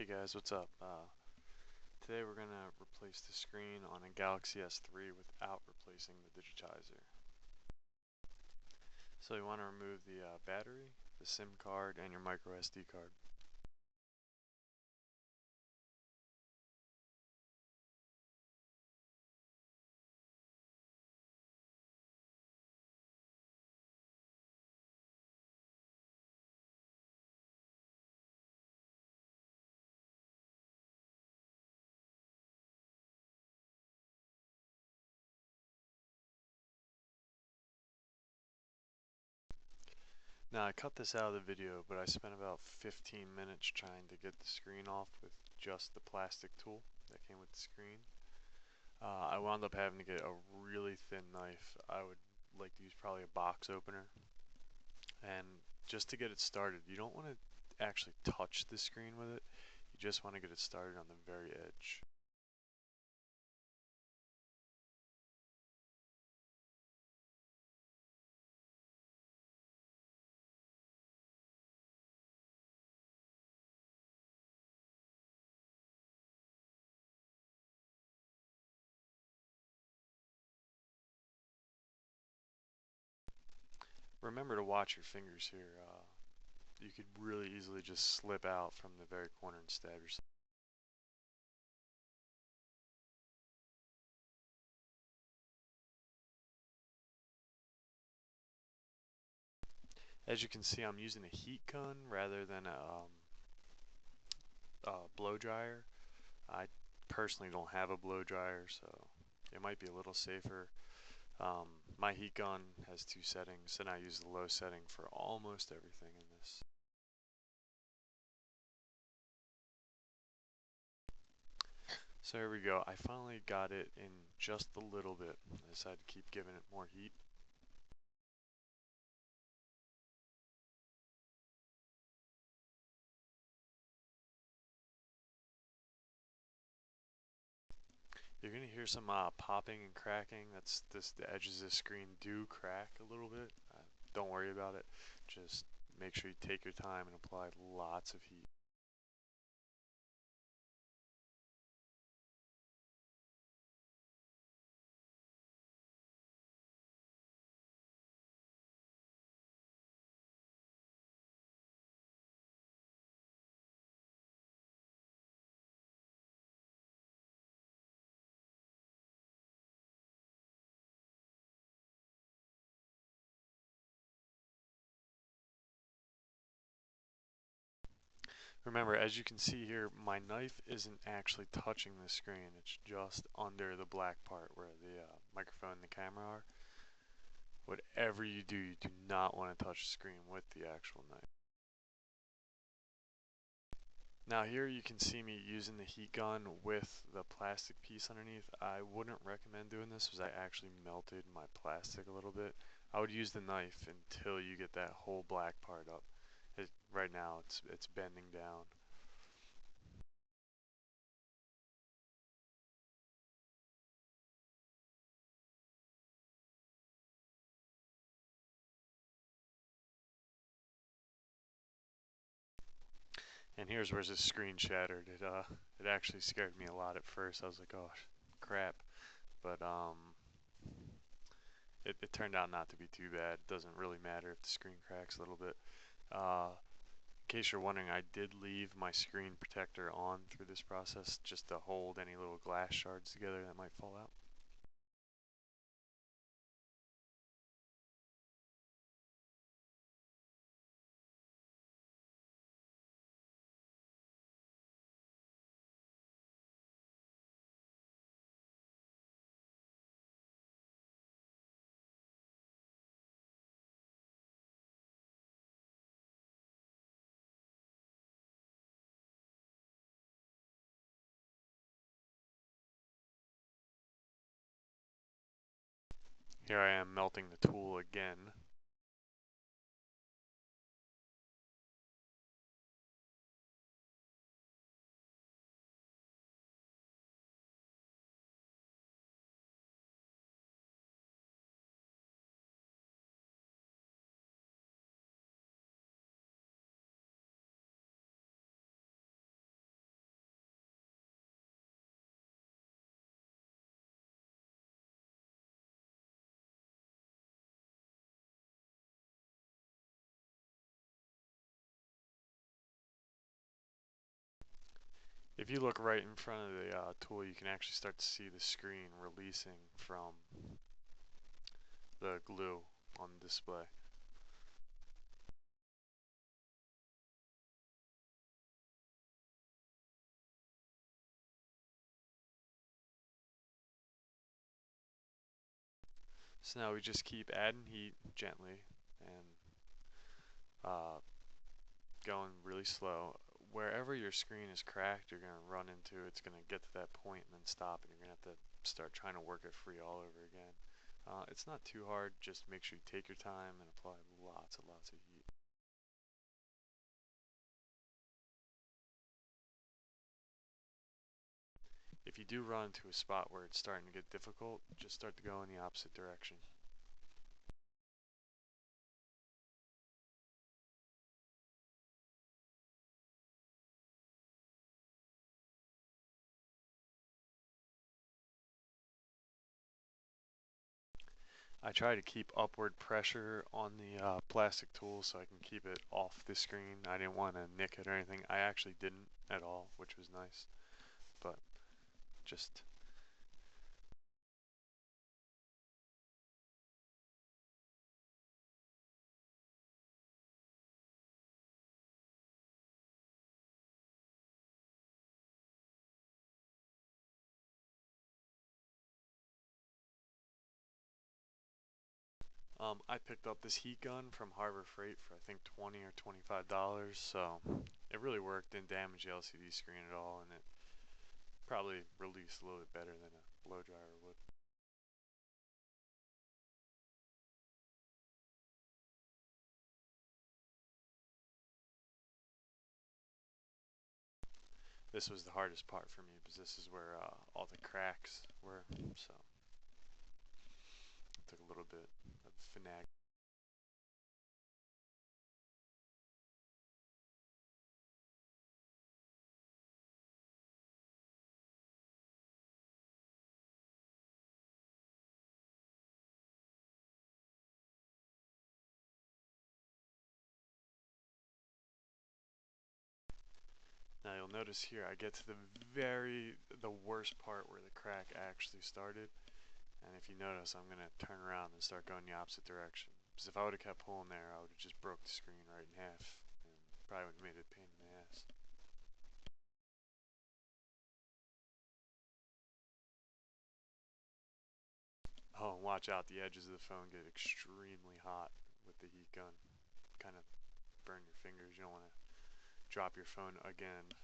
Hey guys, what's up? Today we're going to replace the screen on a Galaxy S3 without replacing the digitizer. So you want to remove the battery, the SIM card, and your micro SD card. Now I cut this out of the video, but I spent about 15 minutes trying to get the screen off with just the plastic tool that came with the screen. I wound up having to get a really thin knife. I would like to use probably a box opener. And just to get it started, you don't want to actually touch the screen with it. You just want to get it started on the very edge. Remember to watch your fingers here. You could really easily just slip out from the very corner and stab yourself. As you can see, I'm using a heat gun rather than a blow dryer. I personally don't have a blow dryer, so it might be a little safer. My heat gun has two settings, and I use the low setting for almost everything in this. So here we go. I finally got it in just a little bit. I decided to keep giving it more heat. You're going to hear some popping and cracking. The edges of the screen do crack a little bit. Don't worry about it. Just make sure you take your time and apply lots of heat. Remember, as you can see here, my knife isn't actually touching the screen. It's just under the black part where the microphone and the camera are. Whatever you do not want to touch the screen with the actual knife. Now here you can see me using the heat gun with the plastic piece underneath. I wouldn't recommend doing this because I actually melted my plastic a little bit. I would use the knife until you get that whole black part up. Right now it's bending down. And here's where the screen shattered. It actually scared me a lot at first. I was like, oh crap. But it turned out not to be too bad. It doesn't really matter if the screen cracks a little bit. In case you're wondering, I did leave my screen protector on through this process just to hold any little glass shards together that might fall out. Here I am melting the tool again. If you look right in front of the tool, you can actually start to see the screen releasing from the glue on the display. So now we just keep adding heat gently and going really slow. Wherever your screen is cracked, you're going to run into, it's going to get to that point and then stop, and you're going to have to start trying to work it free all over again. It's not too hard, just make sure you take your time and apply lots and lots of heat. If you do run into a spot where it's starting to get difficult, just start to go in the opposite direction. I try to keep upward pressure on the plastic tool so I can keep it off the screen. I didn't want to nick it or anything. I actually didn't at all, which was nice. But just I picked up this heat gun from Harbor Freight for I think $20 or $25, so it really worked, didn't damage the LCD screen at all, and it probably released a little bit better than a blow dryer would. This was the hardest part for me because this is where all the cracks were, so it took a little bit of finagling. Now you'll notice here I get to the worst part where the crack actually started, and if you notice I'm going to turn around and start going the opposite direction. Because if I would have kept pulling there, I would have just broke the screen right in half and probably would have made it a pain in the ass. Oh, and watch out, the edges of the phone get extremely hot with the heat gun. Kind of burn your fingers. You don't want to drop your phone again.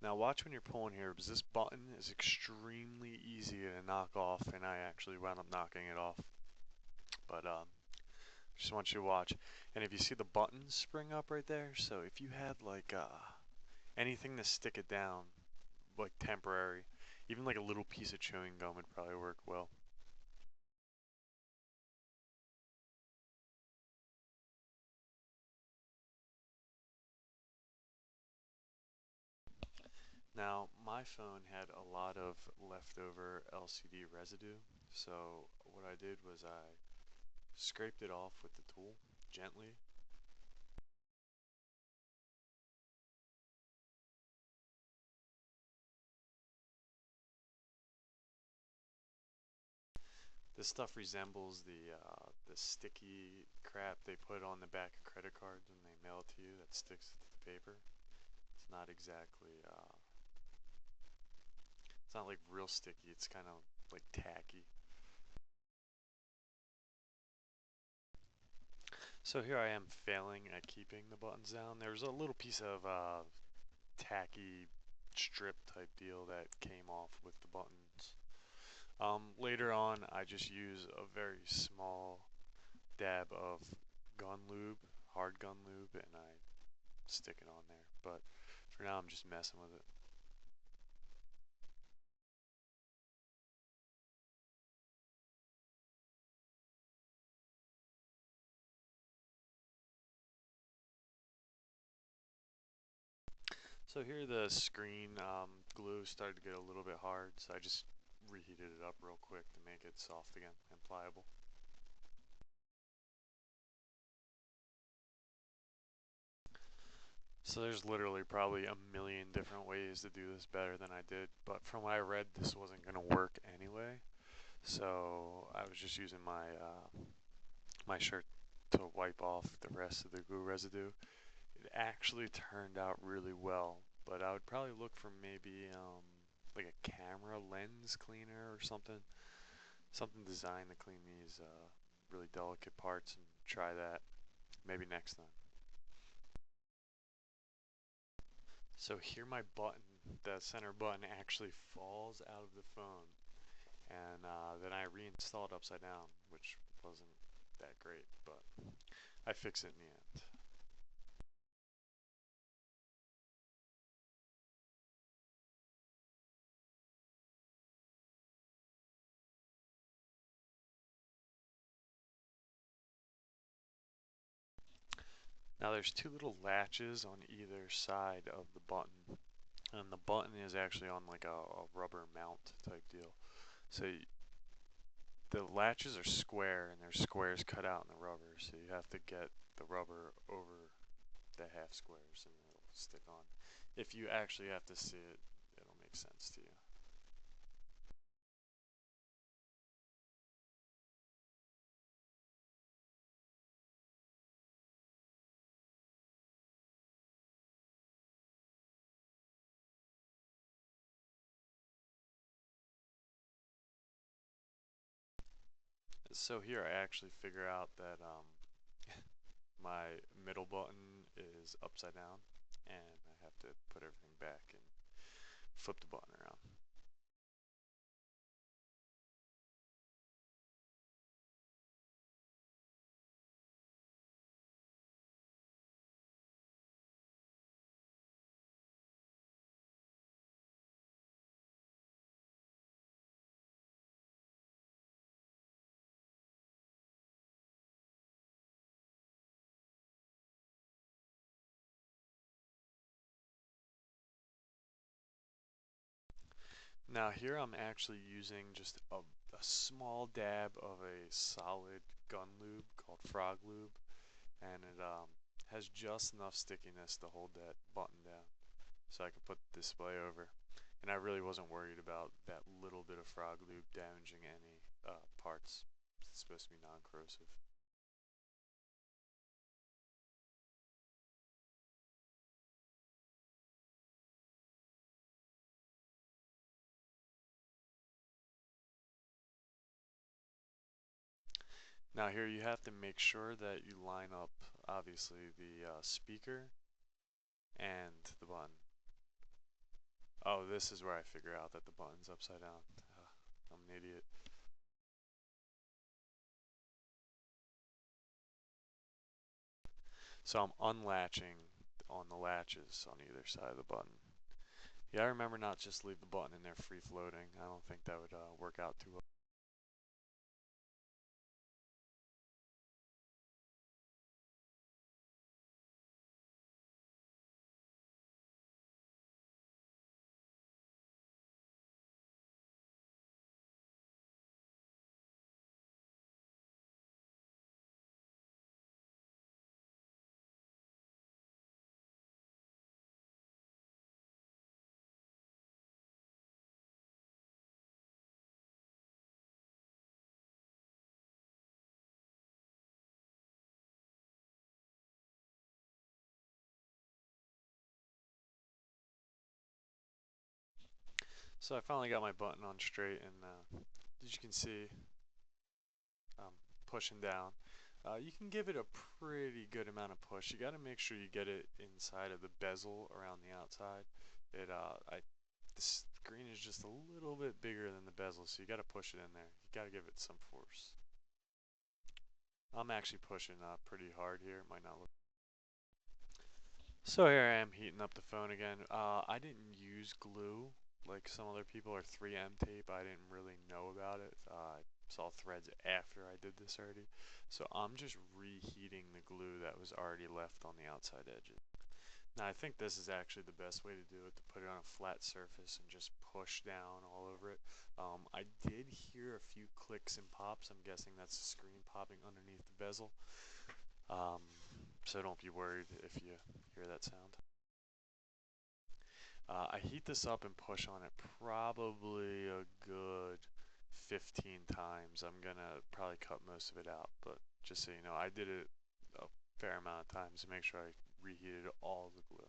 Now watch when you're pulling here, because this button is extremely easy to knock off, and I actually wound up knocking it off. But just want you to watch. And if you see the buttons spring up right there, so if you had like anything to stick it down, like temporary, even like a little piece of chewing gum would probably work well. Now, my phone had a lot of leftover LCD residue, so what I did was I scraped it off with the tool gently. This stuff resembles the sticky crap they put on the back of credit cards when they mail it to you that sticks to the paper. It's not exactly it's not like real sticky, it's kind of like tacky. So here I am failing at keeping the buttons down. There's a little piece of tacky strip type deal that came off with the buttons. Later on, I just use a very small dab of gun lube, hard gun lube, and I stick it on there. But for now, I'm just messing with it. So here the screen glue started to get a little bit hard, so I just reheated it up real quick to make it soft again and pliable. So there's literally probably a million different ways to do this better than I did, but from what I read, this wasn't going to work anyway. So I was just using my shirt to wipe off the rest of the glue residue. It actually turned out really well, but I would probably look for maybe like a camera lens cleaner or something designed to clean these really delicate parts, and try that maybe next time. So here my button, the center button, actually falls out of the phone, and then I reinstalled upside down, which wasn't that great, but I fixed it in the end. Now there's two little latches on either side of the button, and the button is actually on like a rubber mount type deal. So the latches are square, and there's squares cut out in the rubber, so you have to get the rubber over the half squares and it'll stick on. If you actually have to see it, it'll make sense to you. So here I actually figure out that my middle button is upside down, and I have to put everything back and flip the button around. Now here I'm actually using just a small dab of a solid gun lube called Frog Lube, and it has just enough stickiness to hold that button down, so I could put the display over. And I really wasn't worried about that little bit of Frog Lube damaging any parts. It's supposed to be non-corrosive. Now here you have to make sure that you line up, obviously, the speaker and the button. Oh, this is where I figure out that the button's upside down. I'm an idiot. So I'm unlatching on the latches on either side of the button. Yeah, I remember not just leave the button in there free floating. I don't think that would work out too well. So I finally got my button on straight, and as you can see, I'm pushing down. You can give it a pretty good amount of push. You got to make sure you get it inside of the bezel around the outside, The screen is just a little bit bigger than the bezel, so you got to push it in there. You got to give it some force. I'm actually pushing pretty hard here. It might not look. So here I am heating up the phone again. I didn't use glue like some other people, or 3M tape. I didn't really know about it. I saw threads after I did this already. So I'm just reheating the glue that was already left on the outside edges. Now I think this is actually the best way to do it, to put it on a flat surface and just push down all over it. I did hear a few clicks and pops. I'm guessing that's the screen popping underneath the bezel. So don't be worried if you hear that sound. I heat this up and push on it probably a good 15 times. I'm gonna probably cut most of it out, but just so you know, I did it a fair amount of times to make sure I reheated all the glue.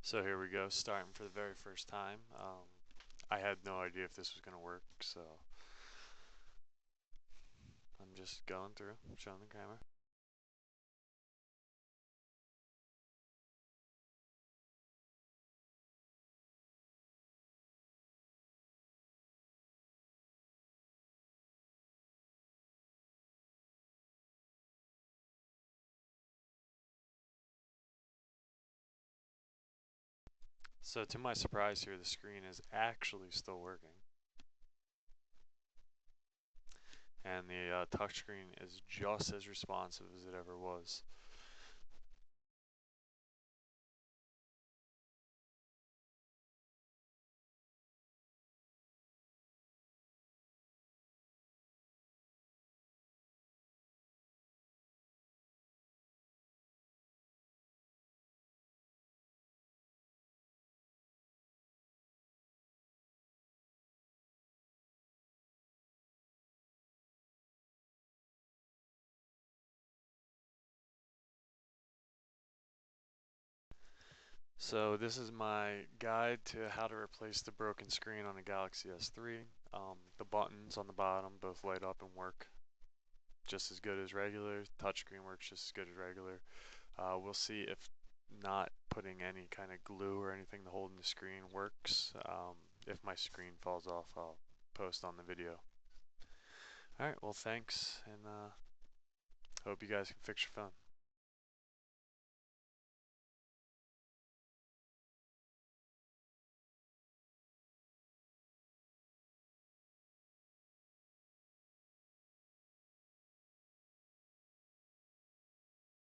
So here we go, starting for the very first time. I had no idea if this was gonna work, so I'm just going through, showing the camera. So to my surprise here, the screen is actually still working. And the touchscreen is just as responsive as it ever was. So this is my guide to how to replace the broken screen on a Galaxy S3. The buttons on the bottom both light up and work just as good as regular. Touchscreen works just as good as regular. We'll see if not putting any kind of glue or anything to hold in the screen works. If my screen falls off, I'll post on the video. Alright, well thanks, and hope you guys can fix your phone.